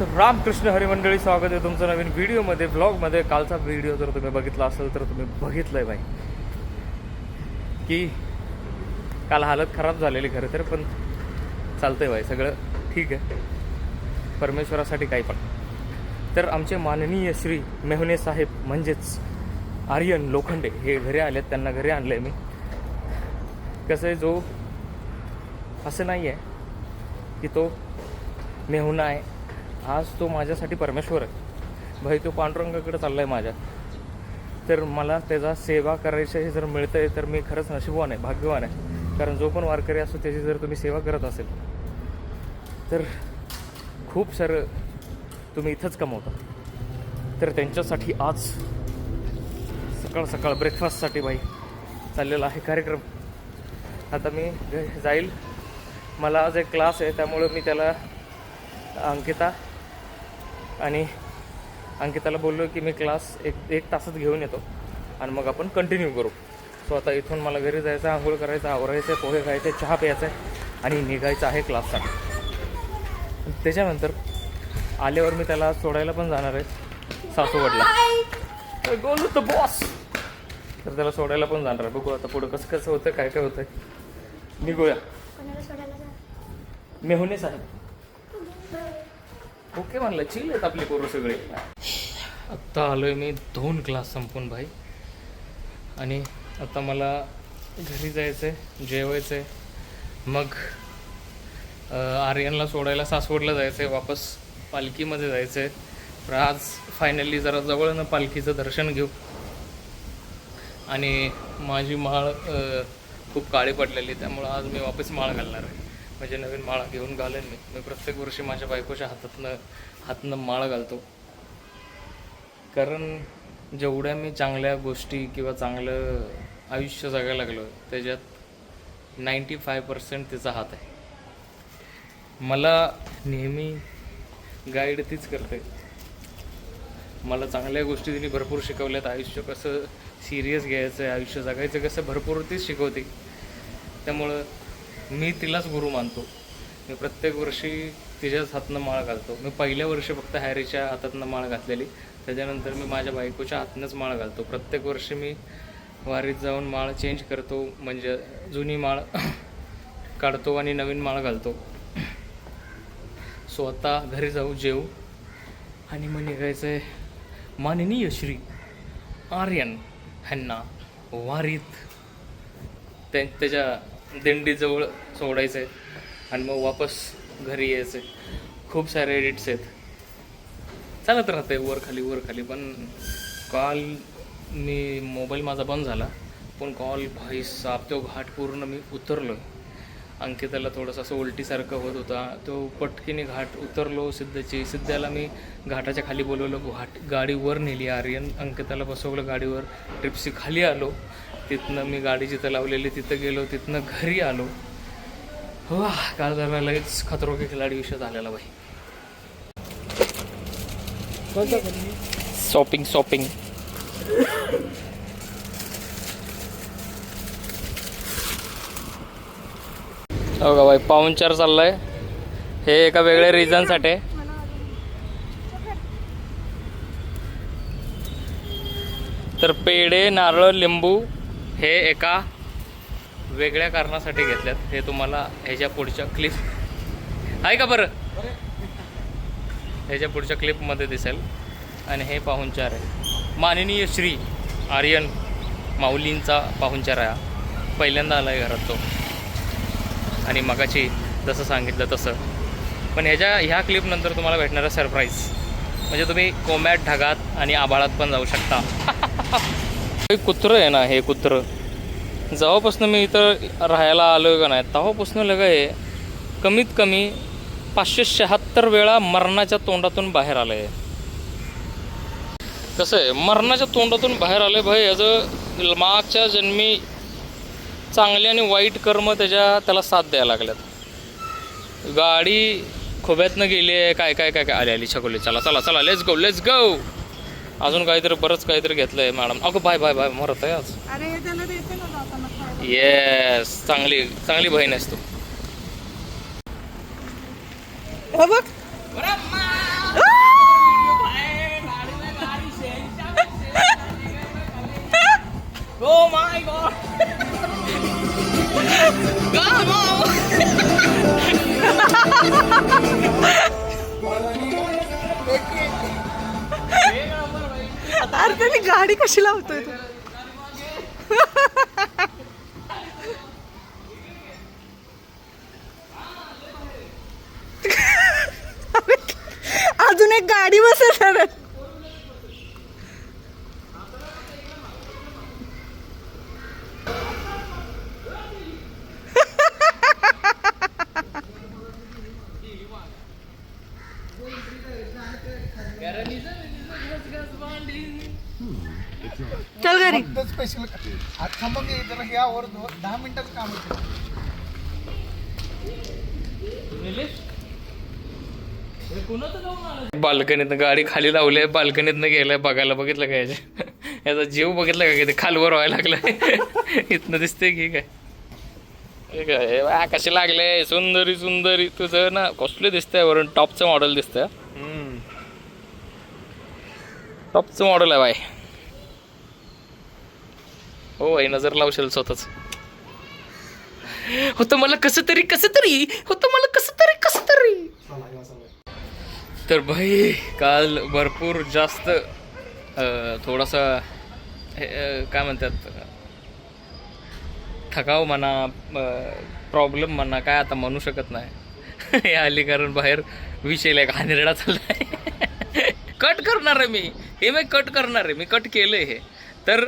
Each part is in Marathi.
तर रामकृष्ण हरी मंडळी, स्वागत आहे तुमचं नवीन व्हिडिओमध्ये, ब्लॉगमध्ये. कालचा व्हिडिओ जर तुम्ही बघितला असेल तर तुम्ही बघितलंय बाई की काल हालत खराब झालेली खरं तर, पण चालतंय बाई, सगळं ठीक आहे परमेश्वरासाठी काही पण. तर आमचे माननीय श्री मेहुणे साहेब म्हणजेच आर्यन लोखंडे हे घरी आलेत. त्यांना घरी आणलं आहे मी. कसं आहे, जो असं नाही आहे की तो मेहुणा आहे, आज तो माझ्यासाठी परमेश्वर आहे भाई. तो पांडुरंगाकडे चालला आहे माझ्या. तर मला त्याचा सेवा करायचं हे जर मिळतं आहे तर मी खरंच नशीबवान आहे, भाग्यवान आहे. कारण जो पण वारकरी असतो त्याची जर तुम्ही सेवा करत असेल तर खूप सारं तुम्ही इथंच कमवता. तर त्यांच्यासाठी आज सकाळ सकाळ ब्रेकफास्टसाठी बाई चाललेला आहे कार्यक्रम. आता मी जाईल, मला आज एक क्लास आहे, त्यामुळं मी त्याला अंकिताला बोललो की मी क्लास एक तासात घेऊन येतो आणि मग आपण कंटिन्यू करू. सो आता इथून मला घरी जायचं, आंघोळ करायचं, आवरायचं, पोहे खायचे, चहा प्यायचा आहे आणि निघायचं आहे क्लाससाठी. त्याच्यानंतर आल्यावर मी त्याला सोडायला पण जाणार आहे सासूवडला. बोलू तर बॉस, तर त्याला सोडायला पण जाणार आहे. बघू आता पुढं कसं कसं होतं, काय काय होतंय. निघूया. मेहुणे साहेब ओके म्हणलं, चिल आहेत आपली पोरं सगळे. आत्ता आलोय मी 2 क्लास संपून भाई, आणि आता मला घरी जायचं आहे, जेवायचं आहे, मग आर्यनला सोडायला सासवडला जायचं आहे, वापस पालखीमध्ये जायचं आहे. तर आज फायनली जरा जवळनं पालखीचं दर्शन घेऊ. आणि माझी माळ खूप काळी पडलेली, त्यामुळं आज मी वापस माळ घालणार आहे. म्हणजे नवीन माळ घेऊन घालेन मी प्रत्येक वर्षी माझ्या बायकोच्या हातातनं माळ घालतो. कारण जेवढ्या मी चांगल्या गोष्टी किंवा चांगलं आयुष्य जगायला लागलो त्याच्यात 95% तिचा हात आहे. मला नेहमी गाईड तीच करते. मला चांगल्या गोष्टी तिने भरपूर शिकवल्यात. आयुष्य कसं सिरियस घ्यायचं आहे, आयुष्य जगायचं कसं, भरपूर तीच शिकवते. त्यामुळं मी तिलाच गुरु मानतो. मी प्रत्येक वर्षी तिच्याच हातनं माळ घालतो. मी पहिल्या वर्षी फक्त हॅरीच्या हातातनं माळ घातलेली, त्याच्यानंतर मी माझ्या बायकोच्या हातनंच माळ घालतो. प्रत्येक वर्षी मी वारीत जाऊन माळ चेंज करतो, म्हणजे जुनी माळ काढतो आणि नवीन माळ घालतो. सो आता घरी जाऊ, जेवू आणि मग निघायचं आहे माननीय श्री आर्यन ह्यांना वारीत त्याच्या दिंडीजवळ सोडायचं आहे आणि मग वापस घरी यायचं आहे. खूप सारे एडिट्स आहेत, चालत राहते वर खाली. पण कॉल मी मोबाईल माझा बंद झाला, पण कॉल भाई साप तो घाट पूर्ण मी उतरलो. अंकिताला थोडंसं असं उलटीसारखं होत होता, तो पटकीने घाट उतरलो. सिद्ध्याला मी घाटाच्या खाली बोलवलं, गाडी वर नेली. आर्यन अंकिताला बसवलं गाडीवर, ट्रिप्सी खाली आलो. तिथनं मी गाडी जिथं लावलेली तिथं गेलो, तिथनं घरी आलो. हो, काल जरा लगेच खतरो के खिलाडी विषय झालेला बाई. शॉपिंग हो का बाई, पाहुणचार चाललाय. हे एका वेगळ्या रिझनसाठी. तर पेढे, नारळ, लिंबू हे एका वेगळ्या कारणासाठी घेतल्यात. हे तुम्हाला ह्याच्या पुढच्या क्लिप आहे का बरं, ह्याच्या पुढच्या क्लिपमध्ये दिसेल. आणि हे पाहुणचार आहे, माननीय श्री आर्यन माऊलींचा पाहुणचार आहे. पहिल्यांदा आला आहे घरात तो, आणि मगाची जसं सांगितलं तसं. पण ह्या क्लिपनंतर तुम्हाला भेटणारं सरप्राईज म्हणजे तुम्ही कोम्यात, ढगात आणि आभाळात पण जाऊ शकता. कुत्रं आहे ना, हे कुत्रं जेव्हापासून मी इथं राहायला आलो का नाही तेव्हापासून हे कमीत कमी 576 वेळा मरणाच्या तोंडातून बाहेर आलं आहे. कसं आहे, मरणाच्या तोंडातून बाहेर आलं भाई. याचं मागच्या जन्मी चांगले आणि वाईट कर्म त्याला साथ द्यायला लागल्यात. गाडी खोब्यातनं गेली आहे, काय काय काय काय आली छकोली. चला लेट्स गो. अजून बरंच काहीतरी घेतलंय मॅडम. अगं बाय मरत आहे आज. येस, चांगली बहीण आहेस तू. माय गॉड. अरे त्याने गाडी कशी लावतोय तू. अजून एक गाडी बसत. चल घरी. स्पेशल थांबा की जरा यावर 10 मिनिटाचं काम होतं. बाल्कनीतनं गाडी खाली लावली आहे, बाल्कनीतनं गेलाय बघायला. बघितलं का याचा जीव बघितला का किती खालवर व्हायला लागलाय. इथनं दिसते की काय हे काय वा कसे लागले. सुंदरी सुंदरी तुझं ना कसले दिसतंय. वरून टॉपचं मॉडेल दिसतंय. टॉपचं मॉडेल आहे बाय. हो आई नजर लावशील स्वतःच. होतं मला कसं तरी होतं मला कसं तरी. तर भाई काल भरपूर जास्त थोडासा काय म्हणतात थकाव म्हणा प्रॉब्लेम म्हणा काय आता म्हणू शकत नाही. हे आली कारण बाहेर विषय का निरडा चाललाय. कट करणार आहे मी कट करणार आहे. मी कट केलं हे. तर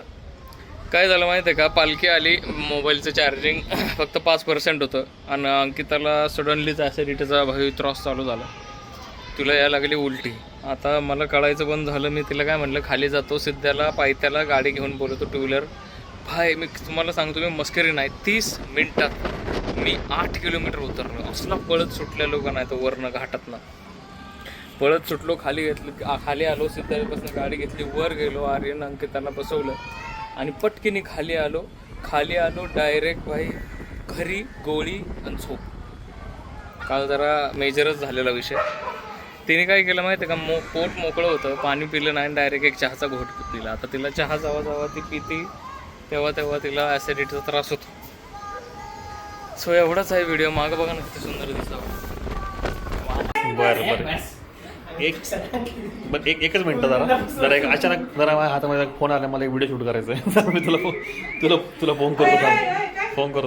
काय झालं माहिती आहे का, पालखी आली, मोबाईलचं चार्जिंग फक्त 5% होतं आणि अंकिताला सडनलीच ॲसिडिटीचा भाई त्रास चालू झाला. तुला यायला लागली उलटी. आता मला कळायचं बंद झालं. मी तिला काय म्हणलं खाली जातो सिद्ध्याला पायथ्याला गाडी घेऊन बोलवतो 2 व्हीलर. भाई मी तुम्हाला सांगतो मी मस्करी नाही 30 मिनटात मी 8 किलोमीटर उतरलो. असला पळत सुटल्या लोक नाही तर वरनं घाटातनं पळत सुटलो. खाली आलो सिद्धापासून गाडी घेतली वर गेलो. आर्यन अंकिताला बसवलं आणि पटकीने खाली आलो डायरेक्ट भाई घरी गोळी आणि झोप. काल जरा मेजरच झालेला विषय. तिने काय केलं माहिती आहे का, पोट मोकळं होतं, पाणी पिलं नाही, डायरेक्ट एक चहाचा घोट पिला. आता तिला चहा जावा ती पिती तेव्हा तिला ॲसिडिटीचा त्रास होतो. सो एवढाच आहे व्हिडिओ. मागं बघा ना किती सुंदर दिसतं. बरं एकच मिनटं जरा एक अचानक जरा माझ्या हातामध्ये फोन आला. मला एक व्हिडिओ शूट करायचा आहे. मी तुला फोन करतो. थांबा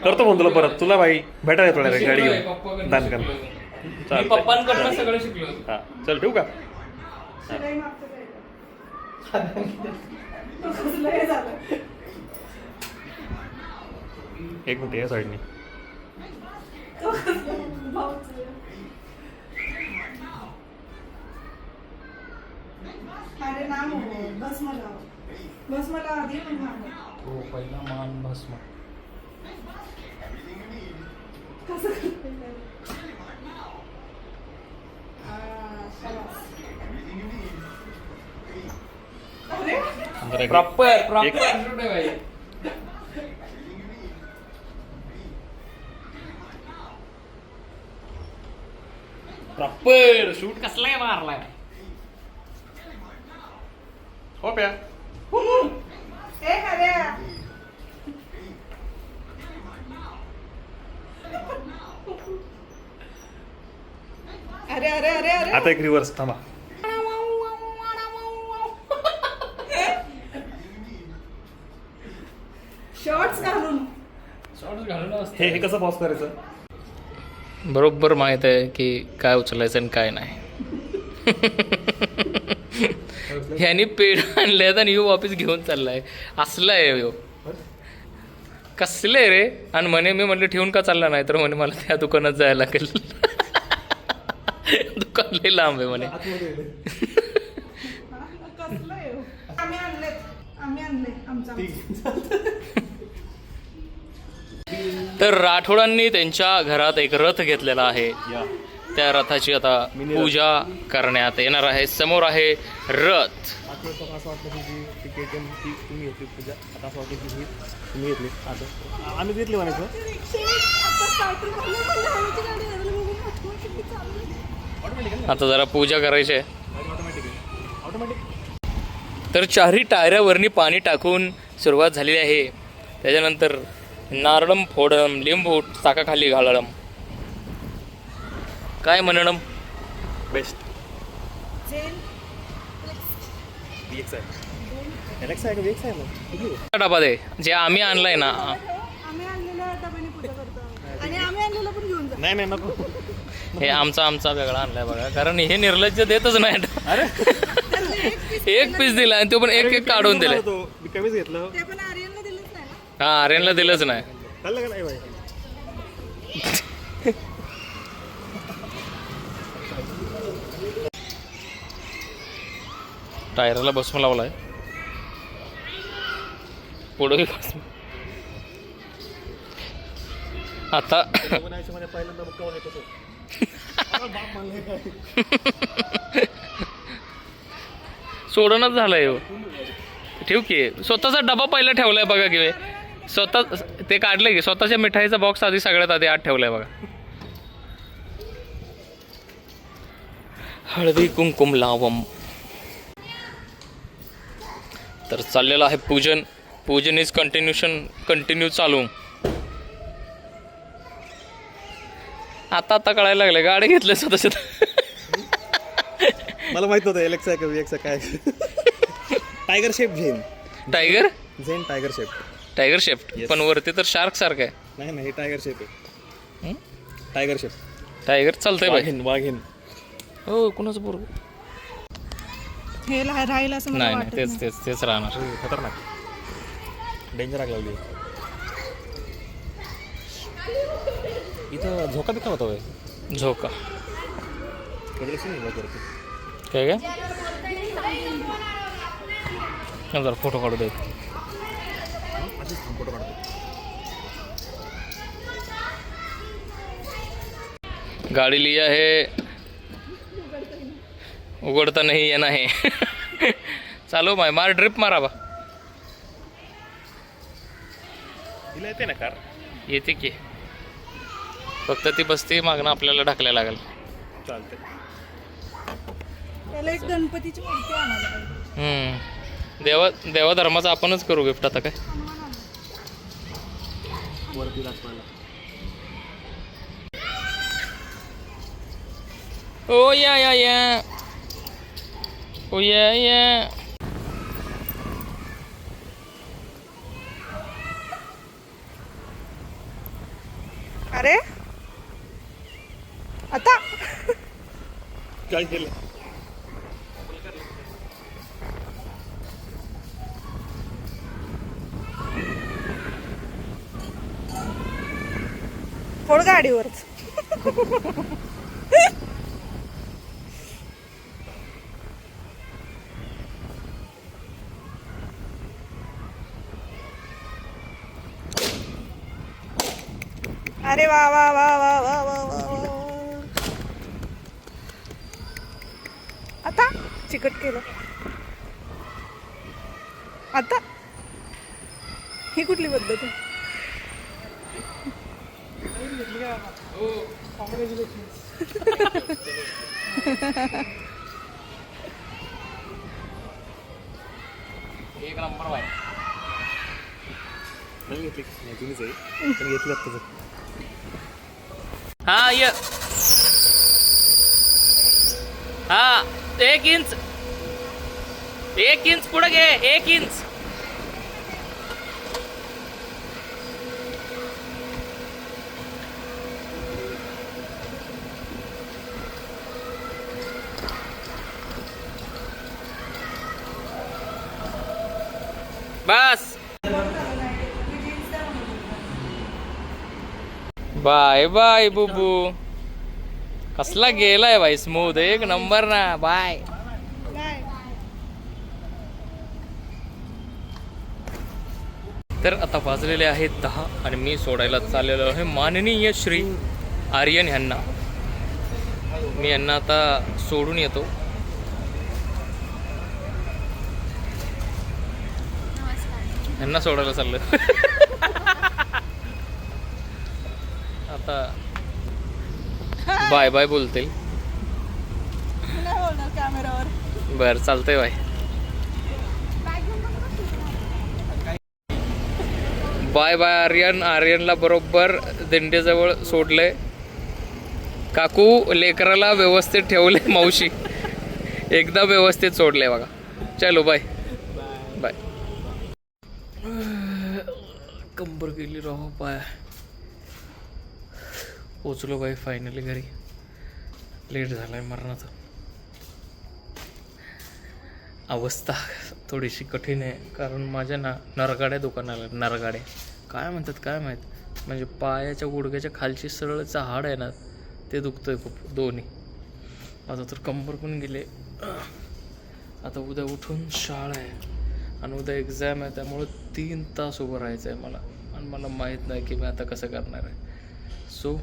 करतो फोन तुला परत. तुला भाई भेटायला येतो डायरेक्ट गाडी घेऊन दानकर. चालेल पप्पांकडनं सगळं शिकलो. हां चल ठेवू का. एक मिनिट या साईडने. अरे ना बस मला आधी हो पहिला मान भस्म. प्रॉपर शूट कसला मारलाय. हो प्या अरे अरे अरे अरे आता एक रिव्हर्स थांबा. शॉर्ट्स घालून हे कसं पॉज करायचं. बरोबर माहित आहे की काय उचलायचं आणि काय नाही. ह्यानी पेढ आणल्यात आणि यो वापस घेऊन चाललाय. असलाय यो कसले रे. आणि म्हणे मी म्हणलं ठेवून का चालला नाही तर म्हणे मला त्या दुकानात जायला लागेल. दुकान लय लांब आहे म्हणे. तर राठोडांनी त्यांच्या घरात एक रथ घेतलेला आहे. त्या रथाची आता पूजा करण्यात येणार आहे. समोर आहे रथ. असं वाटलं की तुम्ही घेतली पूजा. आता असं वाटलं की तुम्ही घेतली. आता आम्ही घेतली म्हणायचं. आता जरा पूजा करायची आहे. ऑटोमॅटिक तर चारही टायऱ्यावरनी पाणी टाकून सुरुवात झालेली आहे. त्याच्यानंतर नारळम फोडणम, लिंबू चाकाखाली घालणम, काय म्हणणम. बेस्ट डबा दे जे आम्ही आणलंय ना. आम्ही आणलेल्या डब्याने पूजा करतो आणि आम्ही आणलेलं पण घेऊन जा. नाही नाही नको. हे आमचा वेगळा आणलाय बघा, कारण हे निर्लज्ज देतच नाही. एक पीस दिला आणि तो पण एक काढून दिले. मी कमीच घेतलं. ते पण आर्यनला दिलंच नाही ना. हा, आर्यनला दिलंच नाही. खाल्लं का नाही बाई? टायरला बसून लावलाय पुढे. आता पहिल्यांदा मुक्काम येतो. सोडणच झालंय हो. ठेव की स्वतःचा डबा पहिला ठेवलाय बघा की, स्वतः ते काढले की स्वतःच्या मिठाईचा बॉक्स आधी सगळ्यात आधी आत ठेवलाय बघा. हळदी कुंकुम लावम. तर चाललेलं आहे पूजन. पूजन इज कंटिन्यू चालू. आता कळायला लागलं, गाडी घेतलं स्वतःच्या. मला माहित नव्हतं एलेक्सा आहे का VX काय. टायगर शेप झेन. Tiger tiger shape. Tiger shape पण वरती तर शार्क सारखं आहे. नाही नाही, हे टायगर शेप आहे. Tiger shape. टायगर चालतंय बाई. वाघीन. हो, कुणाचं बरोबर हे राहील असं मला नाही वाटत नाही, नाही. तेच राहणार. खतरनाक. डेंजर आग लावली. इथं झोका बिका होता होय. झोका काय काय जरा फोटो काढू दे. फोटो काढतो. गाड़ी लिया है, उघडता नहीं येना है. चालू मार ड्रिप मारा बा. तिला येते ना कार. येते की, फक्त ती बसती मागणं आपल्याला ढकलायला लागेल. चालते. त्याला एक गणपतीची मूर्ती आणायला पाहिजे. देवाधर्माचं आपणच करू गिफ्ट आता काय. वरती दाखवायला. ओ या ओ या. अरे आता काय केलं. फोड गाडीवरच. अरे वा वा वा वा वा वा वा वा. आता चिकट केलं. आता ही कुठली पद्धत आहे. एक नंबर बाय. नाही घेतली. नाही तुम्हीच आहे. पण घेतली आत्ताच. हाँ ये हाँ 1 इंच पुढे घे. 1 इंच. बस. बाय बाय बुबू. कसला गेलाय बाई स्मूथ. एक नंबर ना. बाय. तर आता वाजलेले आहेत 10 आणि मी सोडायला चाललेलो आहे माननीय श्री आर्यन ह्यांना. मी यांना आता सोडून येतो. यांना सोडायला चाललं. आता बाय बाय बोलतील. नाही बोलणार कॅमेरावर. बरं चालतंय बाय. Bye bye Aryan. आर्यनला बरोबर दिंडीजवळ सोडलंय. काकू लेकराला व्यवस्थित ठेवले मावशी, एकदम व्यवस्थित सोडले बघा. चलो बाय बाय. कंबर गेली राहो पाय. पोचलो बाई फायनली घरी. लेट झालाय मरणाचा. अवस्था थोडीशी कठीण आहे कारण माझ्या नरगाड्या दुकानाला नरगाड्या काय म्हणतात काय माहीत, म्हणजे पायाच्या गुडघ्याच्या खालची सरळचं हाड आहे ना ते दुखतंय खूप दोन्ही. आता तर कंबर पण गेले. आता उद्या उठून शाळा आहे आणि उद्या एक्झाम आहे, त्यामुळं 3 तास उभं राहायचं आहे मला आणि मला माहीत नाही की मी आता कसं करणार आहे. सो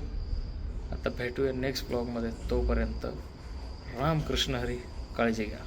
आता भेटूया नेक्स्ट ब्लॉगमध्ये. तोपर्यंत रामकृष्ण हरी. काळजी घ्या.